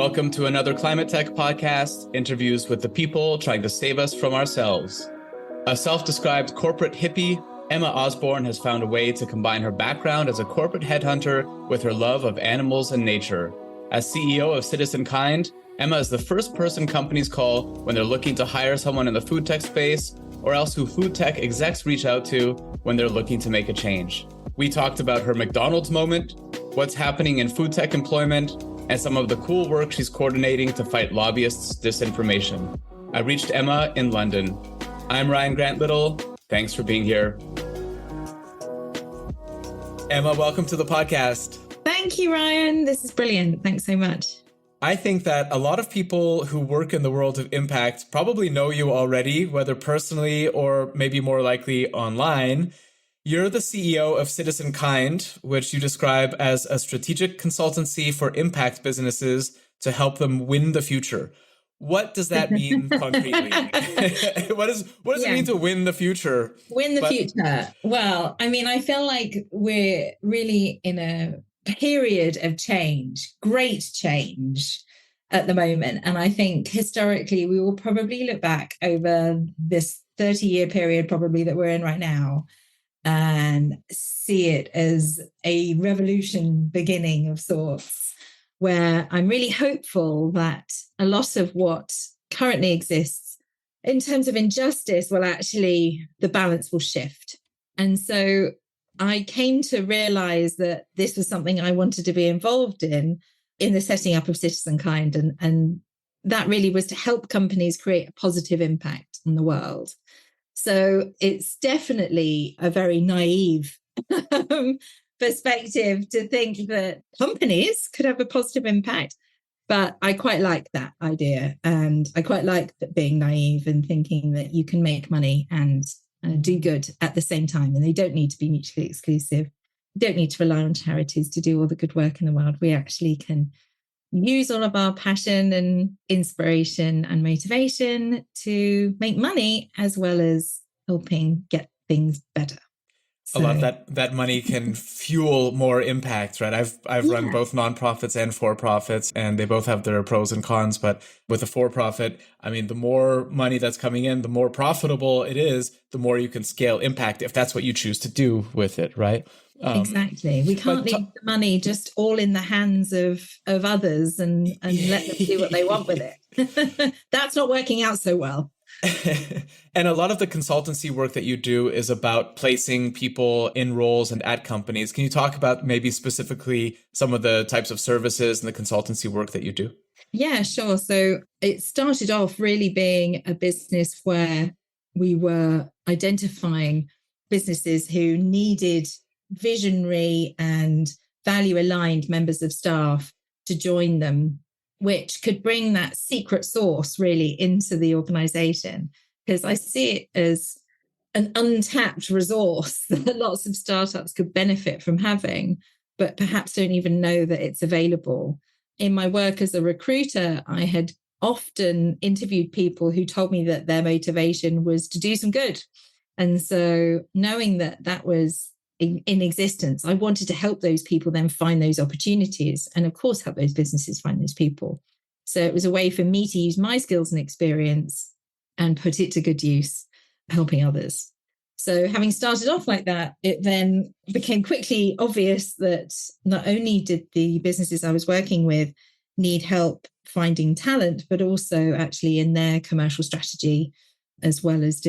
Welcome to another Climate Tech podcast, interviews with the people trying to save us from ourselves. A self-described corporate hippie, Emma Osborne has found a way to combine her background as a corporate headhunter with her love of animals and nature. As CEO of Citizen Kind, Emma is the first person companies call when they're looking to hire someone in the food tech space, or else who food tech execs reach out to when they're looking to make a change. We talked about her McDonald's moment, what's happening in food tech employment, and some of the cool work she's coordinating to fight lobbyists' disinformation. I reached Emma in London. I'm Ryan Grant Little. Thanks for being here. Emma, welcome to the podcast. Thank you, Ryan. This is brilliant. Thanks so much. I think that a lot of people who work in the world of impact probably know you already, whether personally or maybe more likely online. You're the CEO of Citizen Kind, which you describe as a strategic consultancy for impact businesses to help them win the future. What does that mean concretely? What does it mean to win the future? Win the future. Well, I mean, I feel like we're really in a period of change, great change at the moment. And I think historically, we will probably look back over this 30-year period probably that we're in right now and see it as a revolution beginning of sorts, where I'm really hopeful that a lot of what currently exists in terms of injustice will actually, the balance will shift. And so I came to realize that this was something I wanted to be involved in the setting up of Citizen Kind. And that really was to help companies create a positive impact on the world. So it's definitely a very naive perspective to think that companies could have a positive impact. But I quite like that idea. And I quite like being naive and thinking that you can make money and do good at the same time. And they don't need to be mutually exclusive. You don't need to rely on charities to do all the good work in the world. We actually can use all of our passion and inspiration and motivation to make money as well as helping get things better. So, a lot of that money can fuel more impact, right? I've run both nonprofits and for-profits, and they both have their pros and cons. But with a for-profit, I mean, the more money that's coming in, the more profitable it is, the more you can scale impact if that's what you choose to do with it, right? Exactly. We can't leave the money just all in the hands of others and let them do what they want with it. That's not working out so well. And a lot of the consultancy work that you do is about placing people in roles and at companies. Can you talk about maybe specifically some of the types of services and the consultancy work that you do? Yeah, sure. So it started off really being a business where we were identifying businesses who needed visionary and value-aligned members of staff to join them, which could bring that secret sauce really into the organization. Because I see it as an untapped resource that lots of startups could benefit from having, but perhaps don't even know that it's available. In my work as a recruiter, I had often interviewed people who told me that their motivation was to do some good. And so knowing that that was in existence, I wanted to help those people then find those opportunities and, of course, help those businesses find those people. So it was a way for me to use my skills and experience and put it to good use, helping others. So having started off like that, it then became quickly obvious that not only did the businesses I was working with need help finding talent, but also actually in their commercial strategy, as well as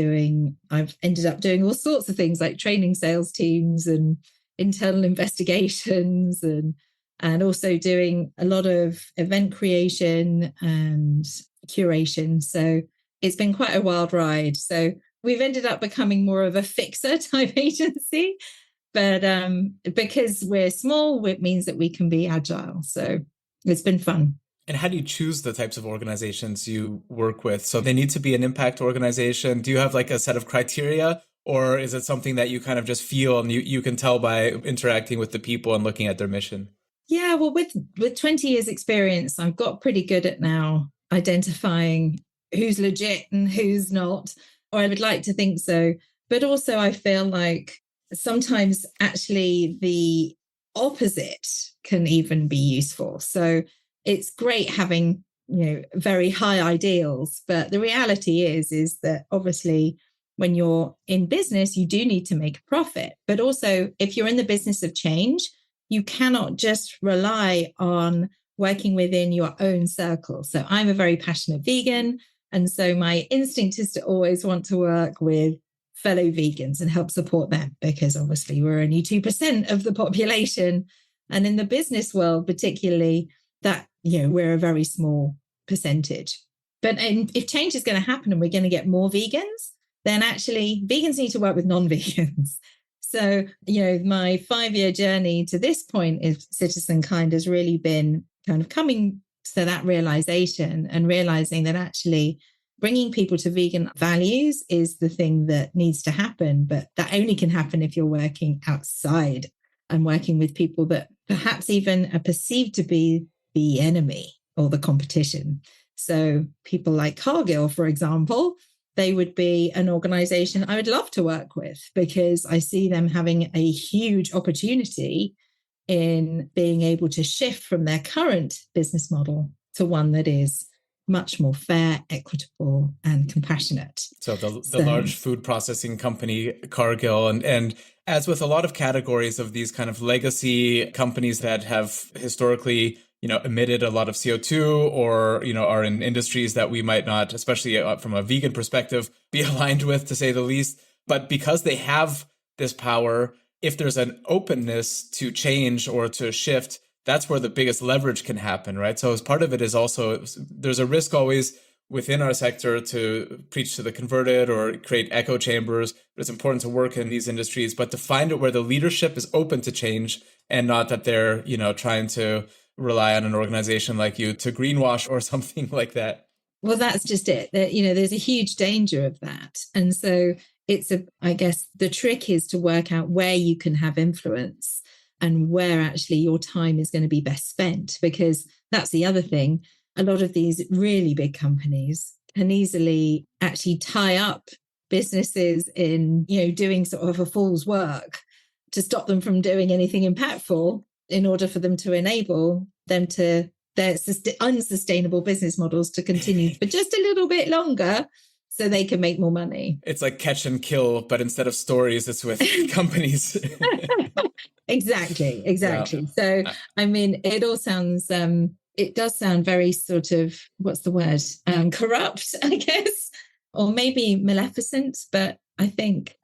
I've ended up doing all sorts of things like training sales teams and internal investigations and also doing a lot of event creation and curation. So it's been quite a wild ride. So we've ended up becoming more of a fixer type agency, but because we're small, it means that we can be agile. So it's been fun. And how do you choose the types of organizations you work with? So they need to be an impact organization. Do you have like a set of criteria, or is it something that you kind of just feel and you can tell by interacting with the people and looking at their mission? Yeah, well, with 20 years experience, I've got pretty good at now identifying who's legit and who's not, or I would like to think so. But also I feel like sometimes actually the opposite can even be useful. So it's great having, very high ideals, but the reality is that obviously when you're in business, you do need to make a profit. But also, if you're in the business of change, you cannot just rely on working within your own circle. So I'm a very passionate vegan. And so my instinct is to always want to work with fellow vegans and help support them, because obviously we're only 2% of the population. And in the business world, particularly, that, we're a very small percentage. But if change is going to happen and we're going to get more vegans, then actually vegans need to work with non-vegans. So, my 5-year journey to this point of Citizen Kind has really been kind of coming to that realization and realizing that actually bringing people to vegan values is the thing that needs to happen. But that only can happen if you're working outside and working with people that perhaps even are perceived to be the enemy or the competition. So people like Cargill, for example, they would be an organization I would love to work with, because I see them having a huge opportunity in being able to shift from their current business model to one that is much more fair, equitable, and compassionate. So the large food processing company, Cargill, and as with a lot of categories of these kind of legacy companies that have historically, emitted a lot of CO2 or, are in industries that we might not, especially from a vegan perspective, be aligned with, to say the least. But because they have this power, if there's an openness to change or to shift, that's where the biggest leverage can happen, right? So as part of it is also, there's a risk always within our sector to preach to the converted or create echo chambers. It's important to work in these industries, but to find it where the leadership is open to change and not that they're, trying to rely on an organization like you to greenwash or something like that. Well, that's just it. There's a huge danger of that. And so I guess the trick is to work out where you can have influence and where actually your time is going to be best spent, because that's the other thing. A lot of these really big companies can easily actually tie up businesses in, doing sort of a fool's work to stop them from doing anything impactful, in order for them to enable them to their unsustainable business models to continue for just a little bit longer so they can make more money. It's like catch and kill, but instead of stories, it's with companies. Exactly. Yeah. So, I mean, it all sounds, it does sound very sort of, what's the word? Corrupt, I guess, or maybe maleficent. But I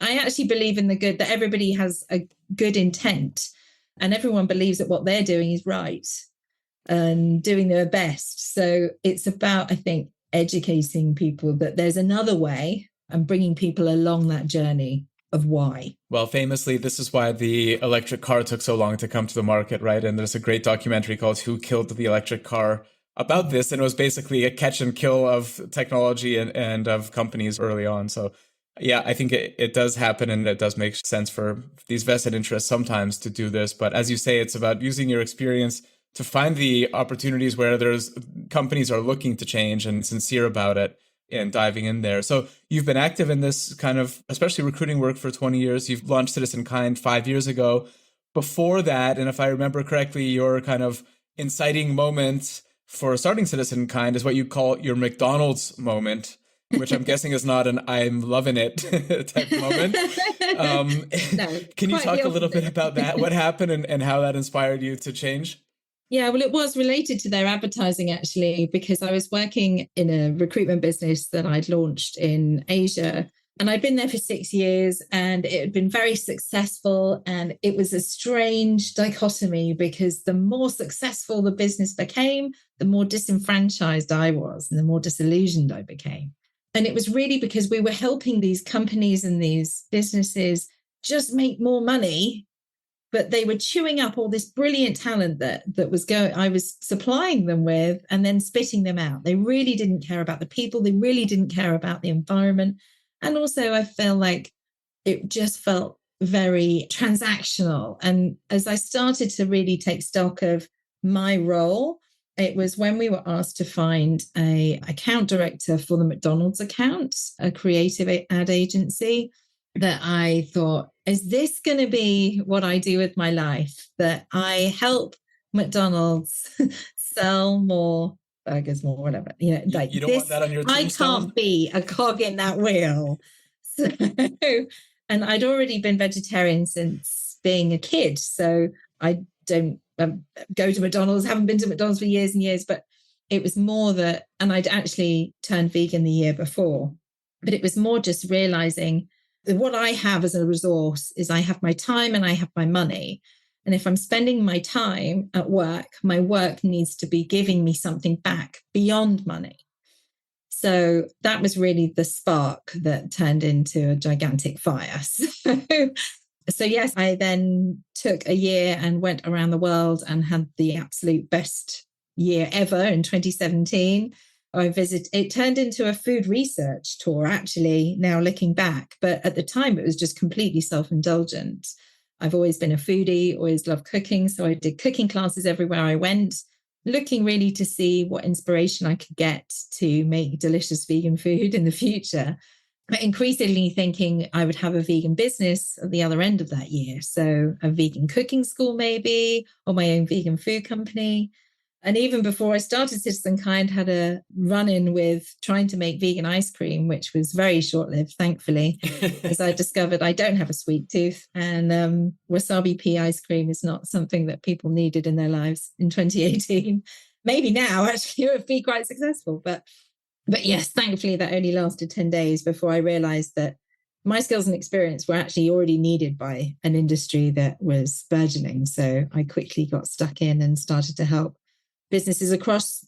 actually believe in the good, that everybody has a good intent and everyone believes that what they're doing is right and doing their best. So it's about, I think, educating people that there's another way and bringing people along that journey of why. Well, famously, this is why the electric car took so long to come to the market, right? And there's a great documentary called Who Killed the Electric Car about this. And it was basically a catch and kill of technology and of companies early on. So yeah, I think it does happen, and it does make sense for these vested interests sometimes to do this. But as you say, it's about using your experience to find the opportunities where there's companies are looking to change and sincere about it and diving in there. So you've been active in this kind of, especially recruiting work, for 20 years. You've launched Citizen Kind 5 years ago. Before that, and if I remember correctly, your kind of inciting moment for starting Citizen Kind is what you call your McDonald's moment, which I'm guessing is not an I'm loving it type moment. No, can you talk a little bit about that? What happened and how that inspired you to change? Yeah, well, it was related to their advertising, actually, because I was working in a recruitment business that I'd launched in Asia. And I'd been there for 6 years and it had been very successful. And it was a strange dichotomy, because the more successful the business became, the more disenfranchised I was and the more disillusioned I became. And it was really because we were helping these companies and these businesses just make more money, but they were chewing up all this brilliant talent that I was supplying them with and then spitting them out. They really didn't care about the people. They really didn't care about the environment. And also I feel like it just felt very transactional. And as I started to really take stock of my role, it was when we were asked to find an account director for the McDonald's account, a creative ad agency, that I thought, is this going to be what I do with my life? That I help McDonald's, sell more burgers, more whatever. Like You don't want this, that on your I tombstone? can't be a cog in that wheel. So, and I'd already been vegetarian since being a kid. So I don't go to McDonald's, haven't been to McDonald's for years and years, but it was more that, and I'd actually turned vegan the year before, but it was more just realizing that what I have as a resource is I have my time and I have my money. And if I'm spending my time at work, my work needs to be giving me something back beyond money. So that was really the spark that turned into a gigantic fire. So yes, I then took a year and went around the world and had the absolute best year ever in 2017. It turned into a food research tour, actually, now looking back. But at the time, it was just completely self-indulgent. I've always been a foodie, always loved cooking. So I did cooking classes everywhere I went, looking really to see what inspiration I could get to make delicious vegan food in the future. But increasingly thinking I would have a vegan business at the other end of that year. So a vegan cooking school, maybe, or my own vegan food company. And even before I started Citizen Kind, had a run-in with trying to make vegan ice cream, which was very short-lived, thankfully, as I discovered I don't have a sweet tooth. And wasabi pea ice cream is not something that people needed in their lives in 2018. Maybe now, actually, it would be quite successful. But yes, thankfully, that only lasted 10 days before I realized that my skills and experience were actually already needed by an industry that was burgeoning. So I quickly got stuck in and started to help businesses across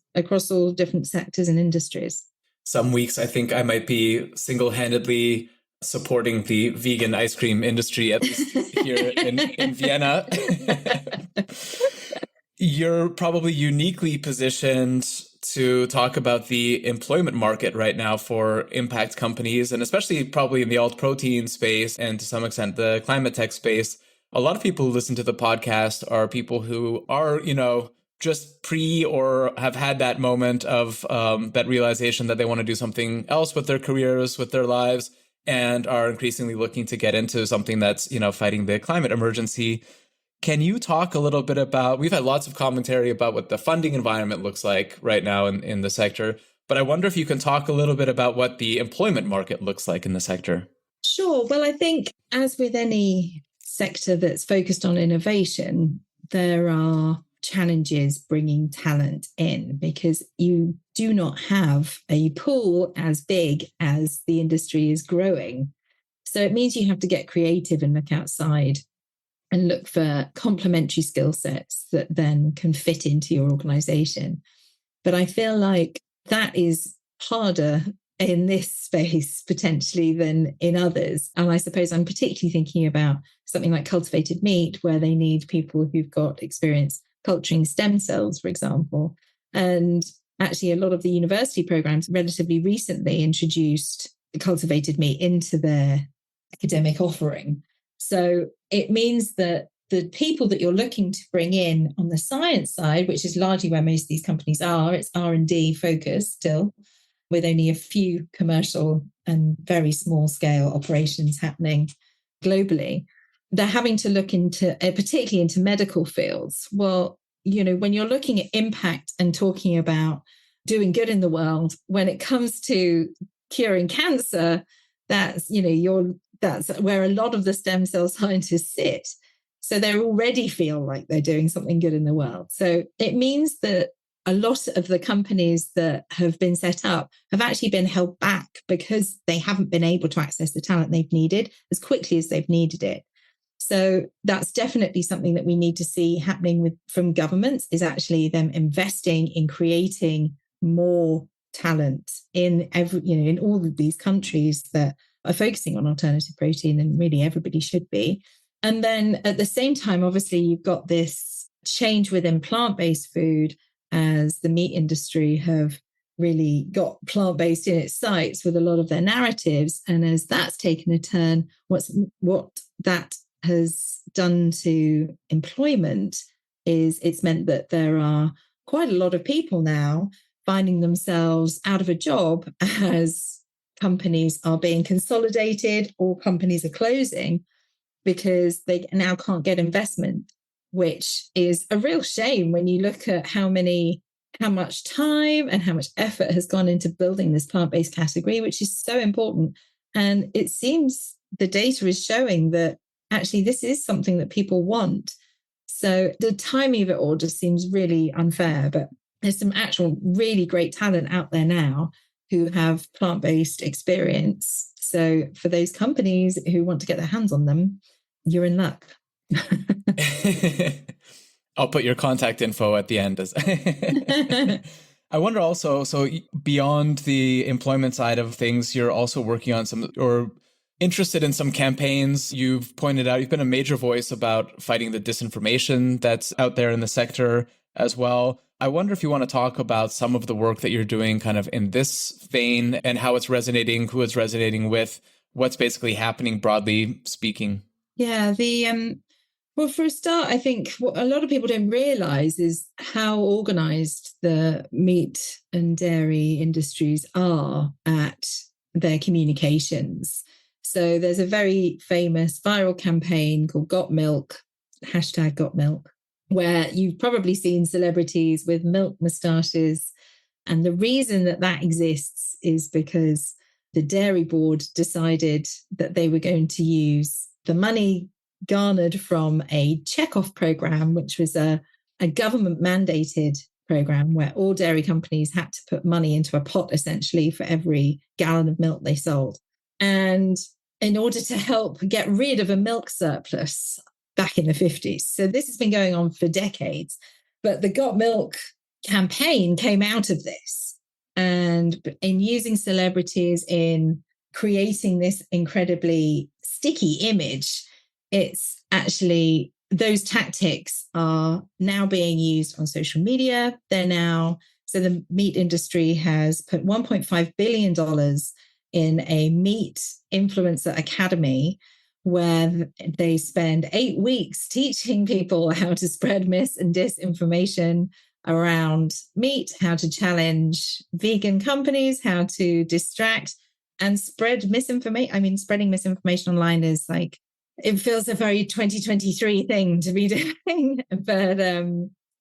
all different sectors and industries. Some weeks I think I might be single-handedly supporting the vegan ice cream industry, at least here in Vienna. You're probably uniquely positioned to talk about the employment market right now for impact companies, and especially probably in the alt protein space and to some extent the climate tech space. A lot of people who listen to the podcast are people who are, just pre or have had that moment of that realization that they want to do something else with their careers, with their lives, and are increasingly looking to get into something that's, fighting the climate emergency. Can you talk a little bit about, we've had lots of commentary about what the funding environment looks like right now in the sector, but I wonder if you can talk a little bit about what the employment market looks like in the sector. Sure. Well, I think as with any sector that's focused on innovation, there are challenges bringing talent in because you do not have a pool as big as the industry is growing. So it means you have to get creative and look outside and look for complementary skill sets that then can fit into your organization. But I feel like that is harder in this space potentially than in others. And I suppose I'm particularly thinking about something like cultivated meat, where they need people who've got experience culturing stem cells, for example. And actually, a lot of the university programs relatively recently introduced cultivated meat into their academic offering. So it means that the people that you're looking to bring in on the science side, which is largely where most of these companies are, it's R&D focused still, with only a few commercial and very small scale operations happening globally. They're having to look into, particularly into medical fields. Well, when you're looking at impact and talking about doing good in the world, when it comes to curing cancer, that's where a lot of the stem cell scientists sit. So they already feel like they're doing something good in the world. So it means that a lot of the companies that have been set up have actually been held back because they haven't been able to access the talent they've needed as quickly as they've needed it. So that's definitely something that we need to see happening from governments, is actually them investing in creating more talent in in all of these countries that are focusing on alternative protein, and really everybody should be. And then at the same time, obviously, you've got this change within plant-based food, as the meat industry have really got plant-based in its sights with a lot of their narratives. And as that's taken a turn, what that has done to employment is it's meant that there are quite a lot of people now finding themselves out of a job as companies are being consolidated or companies are closing because they now can't get investment which is a real shame when you look at how much time and how much effort has gone into building this plant-based category, which is so important. And it seems the data is showing that actually this is something that people want. So the timing of it all just seems really unfair, but there's some actual really great talent out there now who have plant-based experience. So for those companies who want to get their hands on them, you're in luck. I'll put your contact info at the end. I wonder also, so beyond the employment side of things, you're also working on some, or interested in some campaigns. You've pointed out, you've been a major voice about fighting the disinformation that's out there in the sector as well. I wonder if you want to talk about some of the work that you're doing kind of in this vein and how it's resonating, who it's resonating with, what's basically happening broadly speaking. Yeah, well, for a start, I think what a lot of people don't realize is how organized the meat and dairy industries are at their communications. So there's a very famous viral campaign called Got Milk, #GotMilk, where you've probably seen celebrities with milk moustaches. And the reason that that exists is because the dairy board decided that they were going to use the money garnered from a checkoff program, which was a government mandated program where all dairy companies had to put money into a pot essentially for every gallon of milk they sold. And in order to help get rid of a milk surplus back in the 50s. So this has been going on for decades. But the Got Milk campaign came out of this. And in using celebrities in creating this incredibly sticky image, it's actually, those tactics are now being used on social media. So the meat industry has put $1.5 billion in a meat influencer academy where they spend 8 weeks teaching people how to spread mis and disinformation around meat, how to challenge vegan companies, how to distract and spread misinformation. I mean, spreading misinformation online is like, it feels a very 2023 thing to be doing, but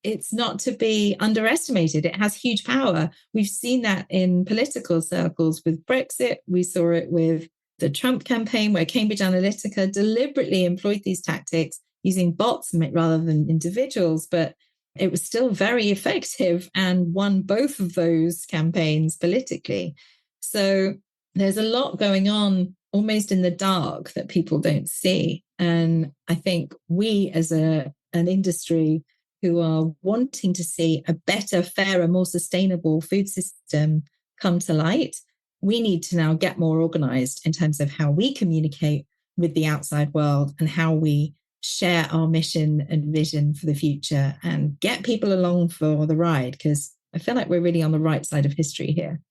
it's not to be underestimated. It has huge power. We've seen that in political circles with Brexit. We saw it with the Trump campaign, where Cambridge Analytica deliberately employed these tactics using bots rather than individuals, but it was still very effective and won both of those campaigns politically. So there's a lot going on almost in the dark that people don't see. And I think we as an industry who are wanting to see a better, fairer, more sustainable food system come to light, we need to now get more organized in terms of how we communicate with the outside world and how we share our mission and vision for the future and get people along for the ride, because I feel like we're really on the right side of history here.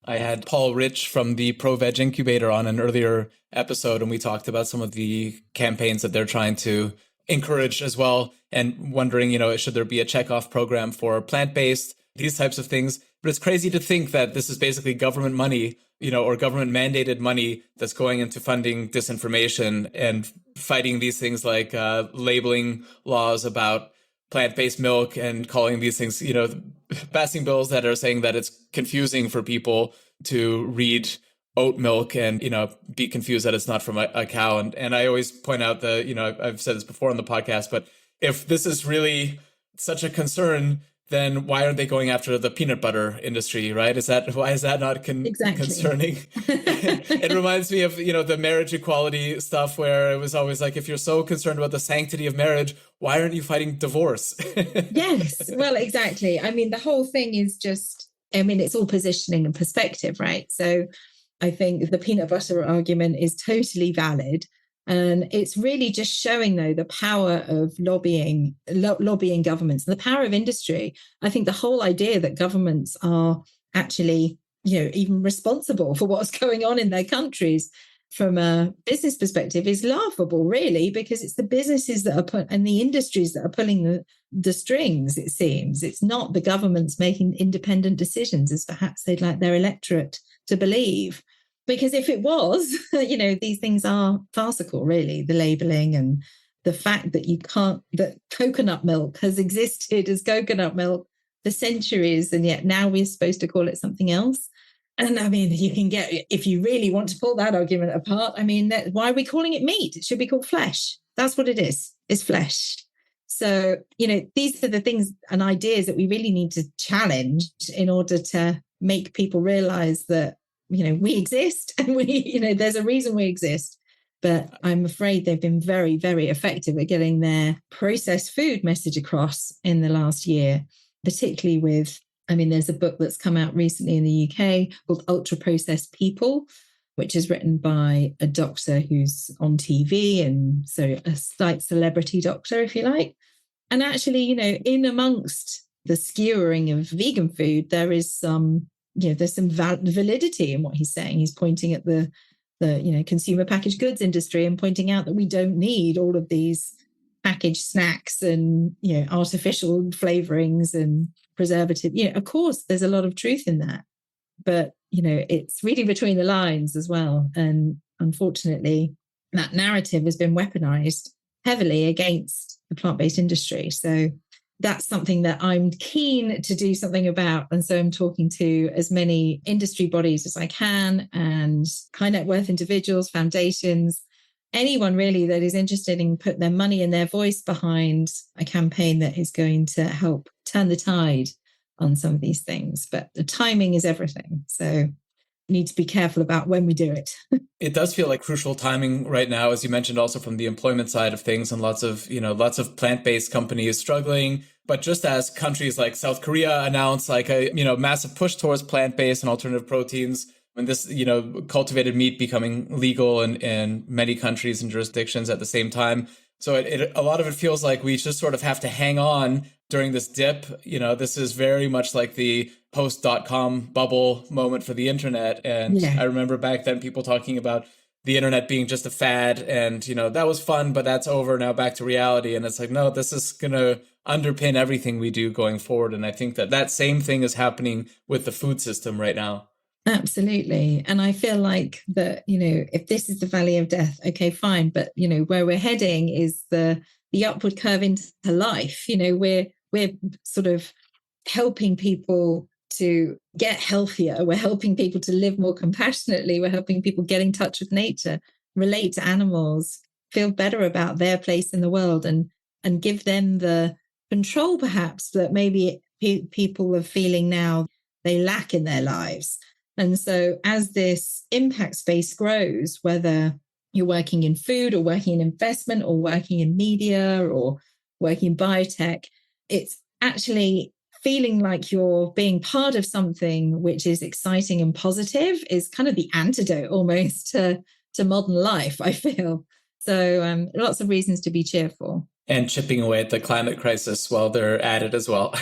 I had Paul Rich from the Pro Veg Incubator on an earlier episode, and we talked about some of the campaigns that they're trying to encourage as well, and wondering, should there be a checkoff program for plant-based, these types of things. But it's crazy to think that this is basically government money, or government mandated money that's going into funding disinformation and fighting these things like labeling laws about plant-based milk and calling these things, passing bills that are saying that it's confusing for people to read oat milk and, be confused that it's not from a cow. And I always point out I've said this before on the podcast, but if this is really such a concern, then why aren't they going after the peanut butter industry, right? Why is that not concerning? It reminds me of, the marriage equality stuff where it was always like, if you're so concerned about the sanctity of marriage, why aren't you fighting divorce? Yes, well, exactly. I mean, the whole thing is it's all positioning and perspective, right? So I think the peanut butter argument is totally valid. And it's really just showing, though, the power of lobbying governments, the power of industry. I think the whole idea that governments are actually, even responsible for what's going on in their countries from a business perspective is laughable, really, because it's the businesses that are and the industries that are pulling the strings, it seems. It's not the governments making independent decisions, as perhaps they'd like their electorate to believe. Because if it was, these things are farcical, really, the labeling and the fact that that coconut milk has existed as coconut milk for centuries, and yet now we're supposed to call it something else. And I mean, you can get, if you really want to pull that argument apart, I mean, why are we calling it meat? It should be called flesh. That's what it is. It's flesh. So, these are the things and ideas that we really need to challenge in order to make people realize that, we exist and there's a reason we exist. But I'm afraid they've been very, very effective at getting their processed food message across in the last year, particularly with, there's a book that's come out recently in the UK called Ultra Processed People, which is written by a doctor who's on TV, and so a slight celebrity doctor, if you like. And actually, in amongst the skewering of vegan food, there is some, there's some validity in what he's saying. He's pointing at the consumer packaged goods industry and pointing out that we don't need all of these packaged snacks and, artificial flavorings and preservative. Of course, there's a lot of truth in that, but, it's reading between the lines as well. And unfortunately, that narrative has been weaponized heavily against the plant-based industry. So that's something that I'm keen to do something about. And so I'm talking to as many industry bodies as I can, and high net worth individuals, foundations, anyone really that is interested in putting their money and their voice behind a campaign that is going to help turn the tide on some of these things. But the timing is everything. So we need to be careful about when we do it. It does feel like crucial timing right now, as you mentioned, also from the employment side of things, and lots of plant-based companies struggling. But just as countries like South Korea announce like a, massive push towards plant-based and alternative proteins, and this, cultivated meat becoming legal in many countries and jurisdictions at the same time. So a lot of it feels like we just sort of have to hang on during this dip. This is very much like the post.com bubble moment for the internet. And yeah. I remember back then people talking about the internet being just a fad, and, that was fun, but that's over now, back to reality. And it's like, no, this is going to underpin everything we do going forward. And I think that same thing is happening with the food system right now. Absolutely. And I feel like that, if this is the valley of death, okay, fine. But, where we're heading is the upward curve into life. We're sort of helping people to get healthier. We're helping people to live more compassionately. We're helping people get in touch with nature, relate to animals, feel better about their place in the world, and give them the control perhaps that maybe people are feeling now they lack in their lives. And so as this impact space grows, whether you're working in food or working in investment or working in media or working in biotech, it's actually feeling like you're being part of something which is exciting and positive is kind of the antidote almost to modern life, I feel. So lots of reasons to be cheerful. And chipping away at the climate crisis while they're at it as well.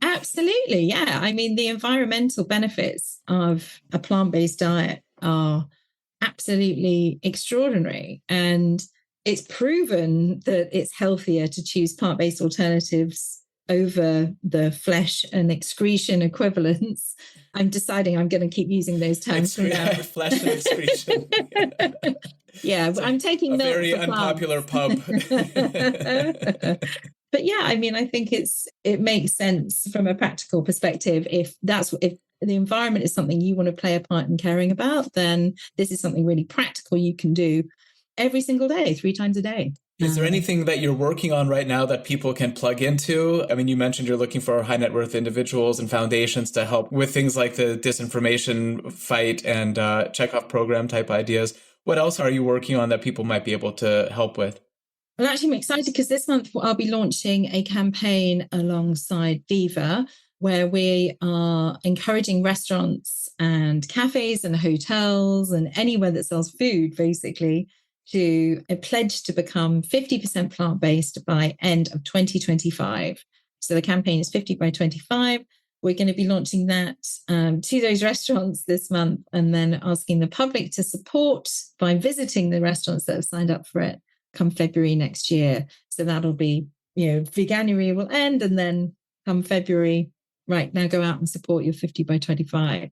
Absolutely, yeah. The environmental benefits of a plant-based diet are absolutely extraordinary. And it's proven that it's healthier to choose plant-based alternatives over the flesh and excretion equivalents. I'm deciding I'm going to keep using those terms from now. Flesh and excretion. Yeah, I'm taking milk. Very unpopular pub. But yeah, I think it makes sense from a practical perspective. If the environment is something you want to play a part in caring about, then this is something really practical you can do every single day, 3 times a day. Is there anything that you're working on right now that people can plug into? You mentioned you're looking for high net worth individuals and foundations to help with things like the disinformation fight and checkoff program type ideas. What else are you working on that people might be able to help with? Well, actually, I'm excited because this month I'll be launching a campaign alongside Viva, where we are encouraging restaurants and cafes and hotels and anywhere that sells food, basically, to pledge to become 50% plant-based by end of 2025. So the campaign is 50 by 25. We're going to be launching that to those restaurants this month, and then asking the public to support by visiting the restaurants that have signed up for it come February next year. So that'll be, Veganuary will end, and then come February, right, now go out and support your 50 by 25.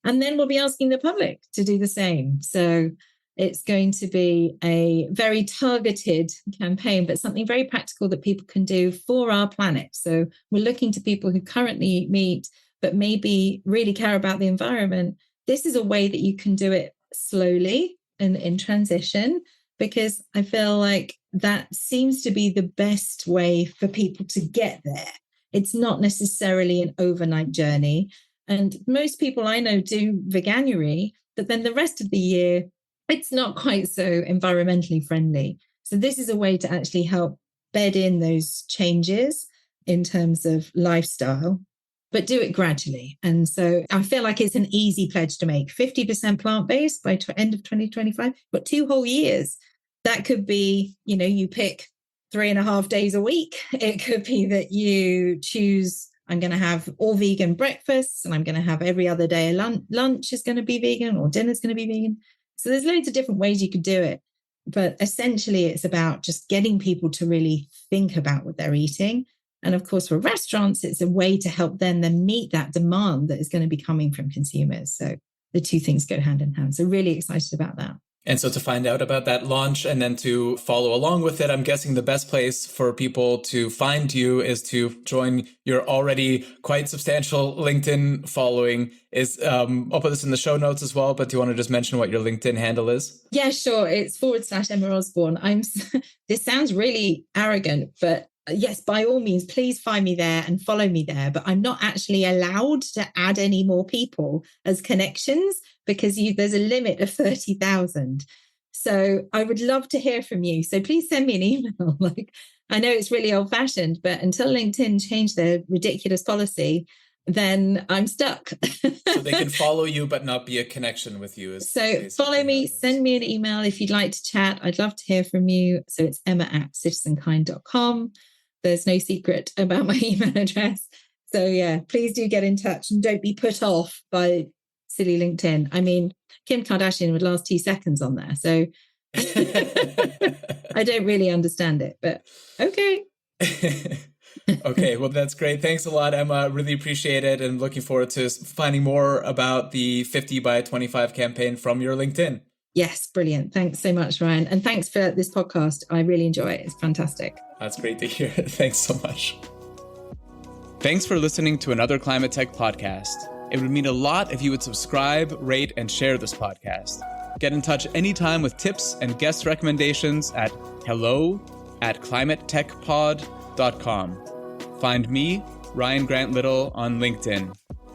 And then we'll be asking the public to do the same. So It's going to be a very targeted campaign, but something very practical that people can do for our planet. So we're looking to people who currently eat meat, but maybe really care about the environment. This is a way that you can do it slowly and in transition, because I feel like that seems to be the best way for people to get there. It's not necessarily an overnight journey. And most people I know do veganuary, but then the rest of the year, it's not quite so environmentally friendly. So this is a way to actually help bed in those changes in terms of lifestyle, but do it gradually. And so I feel like it's an easy pledge to make. 50% plant-based by end of 2025, but 2 whole years. That could be, you pick 3.5 days a week. It could be that you choose, I'm going to have all vegan breakfasts and I'm going to have every other day lunch is going to be vegan or dinner is going to be vegan. So there's loads of different ways you could do it. But essentially, it's about just getting people to really think about what they're eating. And of course, for restaurants, it's a way to help them then meet that demand that is going to be coming from consumers. So the two things go hand in hand. So really excited about that. And so to find out about that launch and then to follow along with it, I'm guessing the best place for people to find you is to join your already quite substantial LinkedIn following. I'll put this in the show notes as well, but do you want to just mention what your LinkedIn handle is? Yeah, sure. It's /Emma Osborne. This sounds really arrogant, but yes, by all means, please find me there and follow me there. But I'm not actually allowed to add any more people as connections because there's a limit of 30,000. So I would love to hear from you. So please send me an email. I know it's really old fashioned, but until LinkedIn changed their ridiculous policy, then I'm stuck. So they can follow you, but not be a connection with you. So follow me, send me an email if you'd like to chat. I'd love to hear from you. So it's emma@citizenkind.com. There's no secret about my email address. So yeah, please do get in touch and don't be put off by silly LinkedIn. I mean, Kim Kardashian would last 2 seconds on there. So I don't really understand it, but okay. Okay, well, that's great. Thanks a lot, Emma. Really appreciate it. And looking forward to finding more about the 50 by 25 campaign from your LinkedIn. Yes, brilliant. Thanks so much, Ryan. And thanks for this podcast. I really enjoy it. It's fantastic. That's great to hear. Thanks so much. Thanks for listening to another Climate Tech podcast. It would mean a lot if you would subscribe, rate, and share this podcast. Get in touch anytime with tips and guest recommendations at hello@climatetechpod.com. Find me, Ryan Grant Little, on LinkedIn.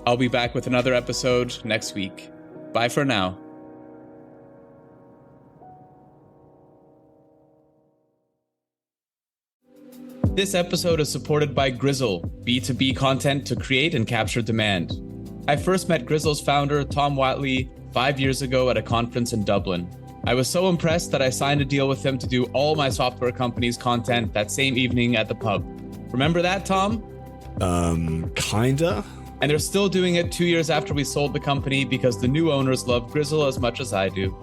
I'll be back with another episode next week. Bye for now. This episode is supported by Grizzle, B2B content to create and capture demand. I first met Grizzle's founder, Tom Watley, 5 years ago at a conference in Dublin. I was so impressed that I signed a deal with him to do all my software company's content that same evening at the pub. Remember that, Tom? Kinda. And they're still doing it 2 years after we sold the company because the new owners love Grizzle as much as I do.